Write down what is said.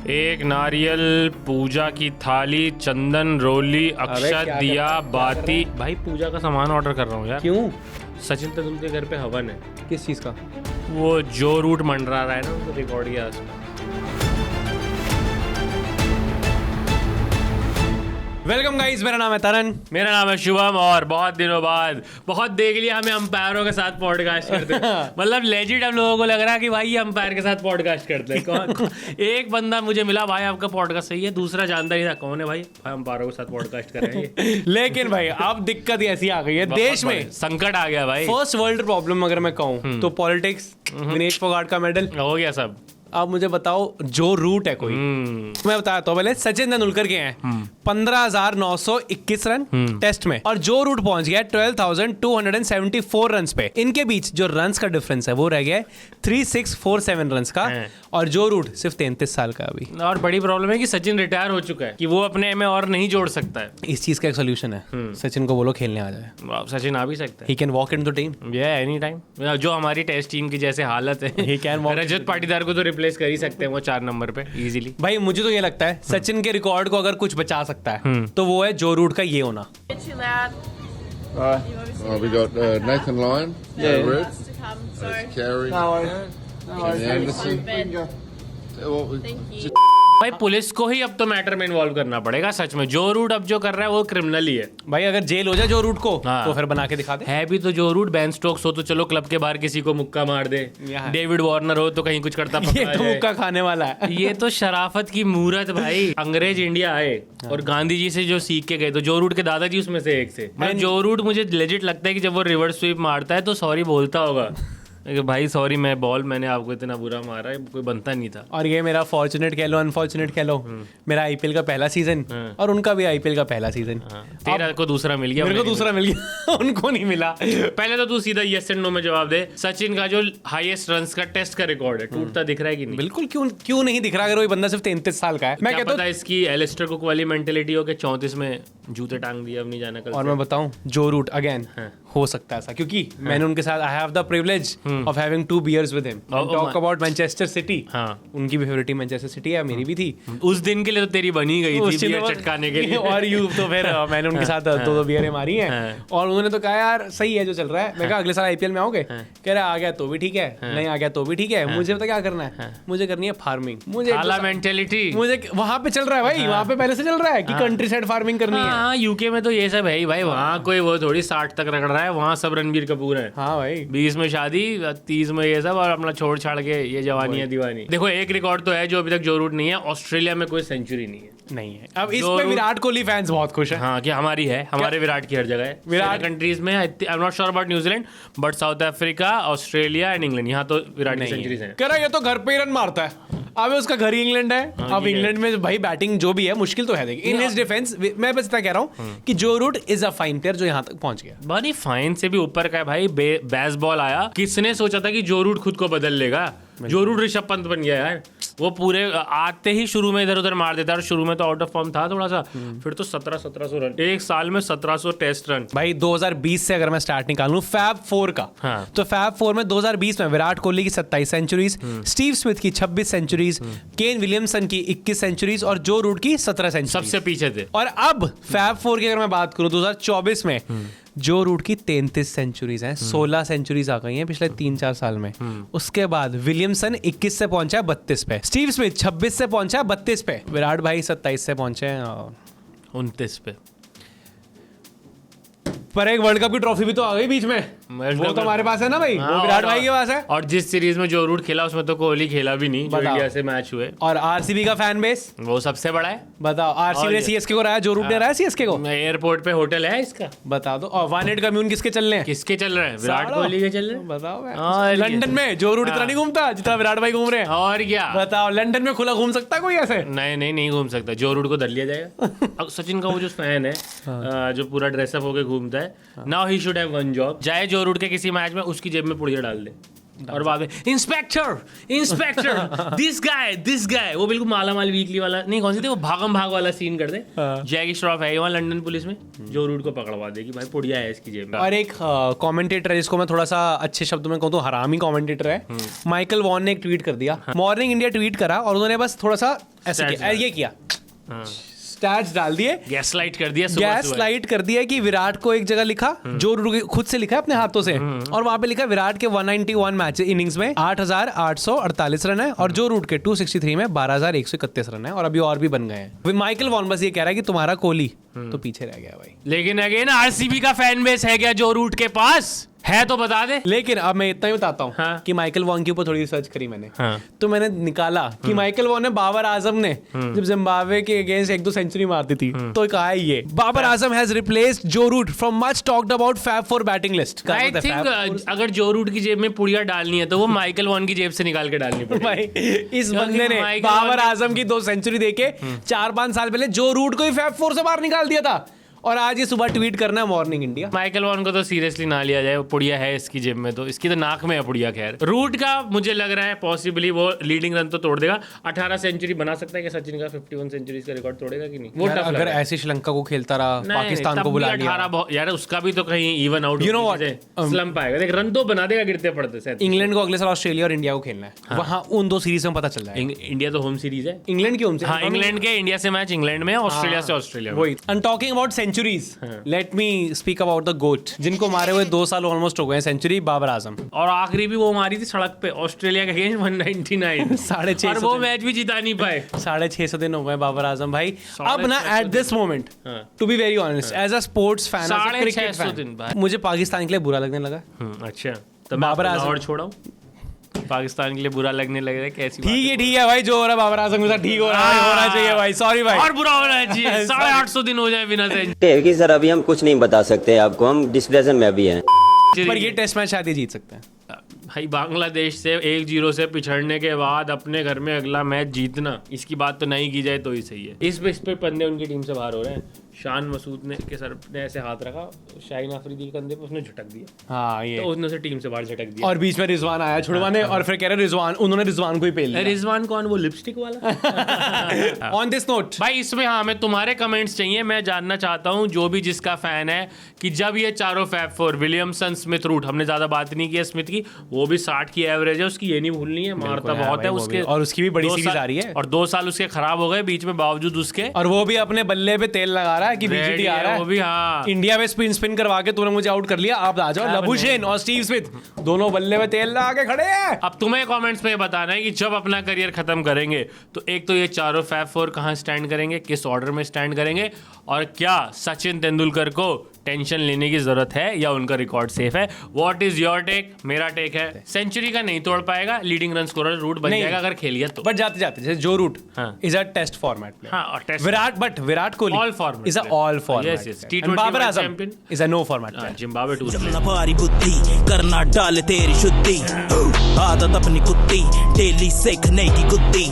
एक नारियल, पूजा की थाली, चंदन, रोली, अक्षत, दिया, बाती। भाई पूजा का सामान ऑर्डर कर रहा हूँ यार। क्यों? सचिन तेंदुलकर के घर पे हवन है। किस चीज़ का? वो जो रूट मंडरा रहा है ना, उनको रिकॉर्ड किया उसमें। वेलकम गाइस, मेरा नाम है तरन। मेरा नाम है शुभम और बहुत दिनों बाद, बहुत देख लिया हमें अंपायरों के साथ पॉडकास्ट करते मतलब लेजिट हम लोगों को लग रहा है कि भाई ये अंपायर के साथ पॉडकास्ट करते हैं। कौन एक बंदा मुझे मिला, भाई आपका पॉडकास्ट सही है, दूसरा जानता नहीं था कौन है भाई अंपायरों के साथ पॉडकास्ट कर रहे हैं। लेकिन भाई अब दिक्कत ऐसी आ गई है देश में, संकट आ गया भाई। फर्स्ट वर्ल्ड प्रॉब्लम अगर मैं कहूँ तो पॉलिटिक्स, विनेश फोगाट का मेडल हो गया सब। अब मुझे बताओ, जो रूट है कोई, मैं बताता हूँ। पहले सचिन तेंदुलकर के हैं 15,921 रन टेस्ट में, और जो रूट पहुंच गया 12,274 रन पे। इनके बीच जो रन्स का डिफरेंस है वो रह गया 3647 रन का, और जो रूट सिर्फ 33 साल का अभी। और बड़ी प्रॉब्लम है कि सचिन रिटायर हो चुका है, कि वो अपने में और नहीं जोड़ सकता है। इस चीज का एक सोल्यूशन है, सचिन को बोलो खेलने आ जाए। सचिन आ भी सकता है, he can walk in the team any time. जो हमारी टेस्ट टीम की जैसे हालत है, He can walk Rajat Patidar को तो रिप्लेस कर ही सकते हैं वो 4 नंबर पे इजीली। भाई मुझे तो ये लगता है सचिन के रिकॉर्ड को अगर कुछ बचा सकता है तो वो है जो रूट का ये होना। We got Nathan Lyon, Red, Carey, Kenny Anderson. भाई पुलिस को ही अब तो मैटर में इन्वॉल्व करना पड़ेगा सच में। जो रूट अब जो कर रहा है वो क्रिमिनल ही है भाई। अगर जेल हो जाए जो रूट को, हाँ। तो फिर बना के दिखा दे। है भी तो जो रूट बेन स्टोक्स हो तो चलो क्लब के बाहर किसी को मुक्का मार दे, डेविड वार्नर हो तो कहीं कुछ करता ये तो मुक्का खाने वाला है। ये तो शराफत की मूरत भाई। अंग्रेज इंडिया आए और गांधी जी से जो सीख के गए, तो जो रूट के दादाजी उसमें से एक से। मैं जो रूट मुझे लेजिट लगता है कि जब वो रिवर्स स्वीप मारता है तो सॉरी बोलता होगा कि भाई सॉरी, मैं बॉल मैंने आपको इतना बुरा मारा है, कोई बनता नहीं था। और ये मेरा फॉर्चुनेट कह लो, अनफॉर्चुनेट कह लो, मेरा आईपीएल का पहला सीजन और उनका भी आईपीएल का पहला सीजन। तेरा को दूसरा मिल गया, मेरे को दूसरा मिल गया, उनको नहीं मिला। पहले तो तू सीधा यस एंड नो में जवाब दे। सचिन का जो हाईएस्ट रन्स का टेस्ट का रिकॉर्ड है, टूटता दिख रहा है कि नहीं? बिल्कुल, क्यों नहीं दिख रहा अगर वही बंदा सिर्फ 33 साल का है। मैं कहता हूं इसकी एलिस्टर कुक वाली मेंटेलिटी हो के 34 में जूते टांग दिए, अब नहीं जाना कल। और मैं बताऊं, जो रूट अगेन हो सकता है ऐसा, क्योंकि मैंने उनके साथ I have the privilege of having 2 beers with him. Talk about Manchester City. हाँ, उनकी भी फेवरेट टीम मैनचेस्टर सिटी है, मेरी भी थी। उस दिन के लिए तो तेरी बनी गई थी बियर चटकाने के लिए। और यू तो फिर मैंने उनके साथ 2 बियरें मारी हैं, और उन्होंने तो कहा यार सही है जो चल रहा है। मैं कहा अगले साल आईपीएल में आओगे? कह रहा आ गया तो भी ठीक है, नहीं आ गया तो भी ठीक है, मुझे पता क्या करना है, मुझे करनी है फार्मिंग। मुझे मेंटेलिटी मुझे वहां पे चल रहा है भाई, वहां पे पहले से चल रहा है कि कंट्री साइड फार्मिंग करनी है। हाँ, यूके में तो ये सब है भाई। वहाँ कोई वो थोड़ी 60 तक रगड़ रहा है, वहाँ सब रणबीर कपूर है। हाँ भाई, 20 में शादी, 30 में ये सब, और अपना छोड़ छाड़ के ये जवानी है दीवानी। देखो एक रिकॉर्ड तो है जो अभी तक जो रूट नहीं है, ऑस्ट्रेलिया में कोई सेंचुरी नहीं है। अब इस पे विराट कोहली फैंस बहुत खुश हैं। हाँ, कि हमारी है, हमारे विराट की हर जगह है। विराट कंट्रीज में I am not sure about New Zealand, but south Africa, Australia and England, यहाँ तो विराट की सेंचुरीज हैं। कह रहा ये तो घर पे ही रन मारता है। अब उसका घर ही इंग्लैंड है। अब इंग्लैंड में भाई बैटिंग जो भी है मुश्किल तो है। देखिए इन हिज डिफेंस मैं बस इतना कह रहा हूँ कि Joe Root is a fine player जो यहाँ तक पहुंच गया। बड़ी फाइन से भी ऊपर का है भाई। बेसबॉल आया, किसने सोचा था कि जो रूट खुद को बदल लेगा? जो रूट ऋषभ पंत बन गया यार। वो पूरे आते ही शुरू में इधर उधर मार देता है, और शुरू में तो आउट ऑफ फॉर्म था थोड़ा सा, फिर तो 1700 रन एक साल में, 1700 टेस्ट रन। भाई 2020 से अगर मैं स्टार्ट निकालूं फैब 4 का, तो फैब 4 में 2020 में विराट कोहली की 27 सेंचुरीज, स्टीव स्मिथ की 26 सेंचुरीज, केन विलियमसन की 21 सेंचुरीज और जो रूट की 17 सेंचुरीज। सबसे पीछे थे। और अब फैब 4 की अगर मैं बात करूं 2024 में जो रूट की 33 सेंचुरीज हैं, 16 सेंचुरीज आ गई हैं पिछले 3-4 साल में। उसके बाद विलियमसन 21 से पहुंचा है 32 पे, स्टीव स्मिथ 26 से पहुंचा है 32 पे, विराट भाई 27 से पहुंचे हैं 29 पे। पर एक वर्ल्ड कप की ट्रॉफी भी तो आ गई बीच में, वो तो हमारे पास है ना भाई। वो विराट भाई के पास है। और जिस सीरीज में जो रूट खेला उसमें तो कोहली खेला भी नहीं, जो इंडिया से मैच हुए। और आरसीबी का फैन बेस वो सबसे बड़ा है। बताओ, आरसीबी ने सीएसके को रहा, जो रूट ने रहा सीएसके को। एयरपोर्ट पे होटल है इसका, बता दो। और 1-8 कम्यून किसके चल रहे हैं? किसके चल रहे हैं? विराट कोहली के चल रहे हैं। बताओ, लंदन में जो रूट इतना नहीं घूमता जितना विराट भाई घूम रहे हैं। और क्या बताओ, लंदन में खुला घूम सकता है कोई ऐसे? नहीं घूम सकता। जो रूट को धर लिया जाएगा। अब सचिन का वो जो फैन है जो पूरा ड्रेसअप होके घूमता है, now he should have one job. जाए जो रूट के किसी मैच में, उसकी जेब में पुड़िया डाल दे, और बाद में इंस्पेक्टर दिस गाय वो बिल्कुल माला माल वीकली वाला नहीं, कौन सी थी वो, भागम भाग वाला सीन कर दे। जैकी श्रॉफ है वहाँ लंदन पुलिस में, जो रूट को पकड़वा दे कि भाई पुड़िया है इसकी जेब में। और एक कमेंटेटर है जिसको मैं थोड़ा सा अच्छे शब्दों में कहूँ तो हरामी कमेंटेटर है, माइकल वॉन ने एक ट्वीट कर दिया, मॉर्निंग इंडिया ट्वीट करा और उन्होंने बस थोड़ा सा ऐसे किया, ये किया, स्टैट्स डाल दिए, गैस लाइट कर दिया, गैस लाइट कर दिया कि विराट को एक जगह लिखा जो खुद से लिखा है अपने हाथों से, और वहां पे लिखा विराट के 191 मैच इनिंग्स में 8,848 रन है और जो रूट के 263 में 12,131 रन है, और अभी और भी बन गए हैं। माइकल वॉन बस ये कह रहा है कि तुम्हारा कोहली तो पीछे रह गया भाई। लेकिन अगेन आरसीबी का फैन बेस है क्या जो रूट के पास है, तो बता दे। लेकिन अब मैं इतना ही बताता हूँ कि माइकल वॉन के ऊपर थोड़ी रिसर्च करी मैंने, तो मैंने निकाला कि माइकल वॉन ने बाबर आजम ने जब जिम्बाब्वे के अगेंस्ट 1-2 सेंचुरी मारती थी तो कहा है ये Babar Azam has replaced Joe Root from much talked about fab four batting list. I think अगर जो रूट की जेब में पुड़िया डालनी है तो वो माइकल वॉन की जेब से निकाल के डालनी पड़ेगी भाई। इस बंदे ने बाबर आजम की 2 सेंचुरी देके 4-5 साल पहले जो रूट को ही फैब 4 से बाहर निकाल दिया था, और आज ये सुबह ट्वीट करना है मॉर्निंग इंडिया। माइकल वॉन को तो सीरियसली ना लिया जाए, वो पुड़िया है इसकी जेब में, तो इसकी तो नाक में है पुड़िया। खैर रूट का मुझे लग रहा है पॉसिबली वो लीडिंग रन तो तोड़ देगा, 18 सेंचुरी बना सकता है कि सचिन का 51 सेंचुरी का रिकॉर्ड तोड़ेगा कि नहीं, वो टफ अगर ऐसे श्रीलंका को खेलता रहा, पाकिस्तान को बुला लिया, 18 यार उसका भी तो कहीं इवन आउट स्लंप आएगा, देख रन तो बना देगा गिरते पड़ते। इंग्लैंड को अगले साल ऑस्ट्रेलिया और इंडिया को खेलना है, वहां उन 2 सीरीज में पता चल रहा है। इंडिया तो होम सीरीज है, इंग्लैंड की होम सीरीज, इंग्लैंड के इंडिया से मैच इंग्लैंड में, ऑस्ट्रेलिया से ऑस्ट्रेलिया में। वही and talking about centuries, let me speak about the GOAT, जिनको मारे हुए 2 साल ऑलमोस्ट हो गए सेंचुरी, बाबर आजम। और आखिरी भी वो मारी थी सड़क पे ऑस्ट्रेलिया के अगेंस्ट 199 650, और वो मैच भी जिता नहीं पाए। 650 दिन हो गए बाबर आजम भाई। अब ना at this moment to be very honest as a sports fan, 650 मुझे पाकिस्तान के लिए बुरा लगने लगा। अच्छा तो बाबर आजम छोड़ो, पाकिस्तान के लिए बुरा लगने लग रहा है, कैसी ठीक है भाई, जो हो रहा है बाबर आजम के साथ ठीक हो रहा है, होना चाहिए भाई, सॉरी भाई, और बुरा होना चाहिए। 850 दिन हो जाए बिना सेंचुरी। सर अभी हम कुछ नहीं बता सकते आपको, हम डिस्कशन में अभी हैं, पर ये टेस्ट मैच शायद जीत सकते हैं भाई। बांग्लादेश से 1-0 से पिछड़ने के बाद अपने घर में अगला मैच जीतना, इसकी बात तो नहीं की जाए तो ही सही है। इस बेस पे बंदे उनकी टीम से बाहर हो रहे हैं। शान मसूद ने के सर ने ऐसे हाथ रखा शाहीन अफरीदी के कंधे पे, उसने झटक दिया, हाँ ये तो उसने उसे टीम से बाहर झटक दिया, और बीच में रिजवान आया छुड़वाने, और फिर कह रहे रिजवान, उन्होंने रिजवान को ही पेल लिया। रिजवान कौन, वो लिपस्टिक वाला। ऑन दिस नोट भाई, इसमें हाँ मैं तुम्हारे कमेंट्स चाहिए, मैं जानना चाहता हूँ जो भी जिसका फैन है कि जब ये चारों फैब 4 विलियमसन स्मिथ रूट, हमने ज्यादा बात नहीं की है स्मिथ की, वो भी 60 की एवरेज है उसकी, ये नहीं भूलनी है, मारता बहुत है उसके, और उसकी भी बड़ी सीरीज आ रही है, और 2 साल उसके खराब हो गए बीच में बावजूद उसके, और वो भी अपने बल्ले पे तेल लगा रहा है कि बीजीटी आ रहा है, वो भी हाँ, इंडिया में स्पिन करवा के तूने मुझे आउट कर लिया, आप आ जाओ। लबुशेन और स्टीव स्मिथ दोनों बल्ले में तेल लगा के खड़े हैं। अब तुम्हें कमेंट्स में बताना है कि जब अपना करियर खत्म करेंगे तो एक तो ये चारों फैब 4 कहां स्टैंड करेंगे, किस ऑर्डर में स्टैंड करेंगे, और क्या सचिन तेंदुलकर को टेंशन लेने की जरूरत है या उनका रिकॉर्ड सेफ है। What is your take? मेरा टेक है सेंचुरी का नहीं तोड़ पाएगा, लीडिंग रन स्कोरर रूट बन जाएगा अगर खेल गया तो। बट जाते जाते जैसे Joe Root is a test format player, हां, और test Virat Kohli all format is a all format, yes T20 Babar Azam is a no format, Zimbabwe tour भारी बुद्धि करना डाल तेरी शुद्धि, आदत अपनी कुत्ती डेली सीखने की गुत्ती।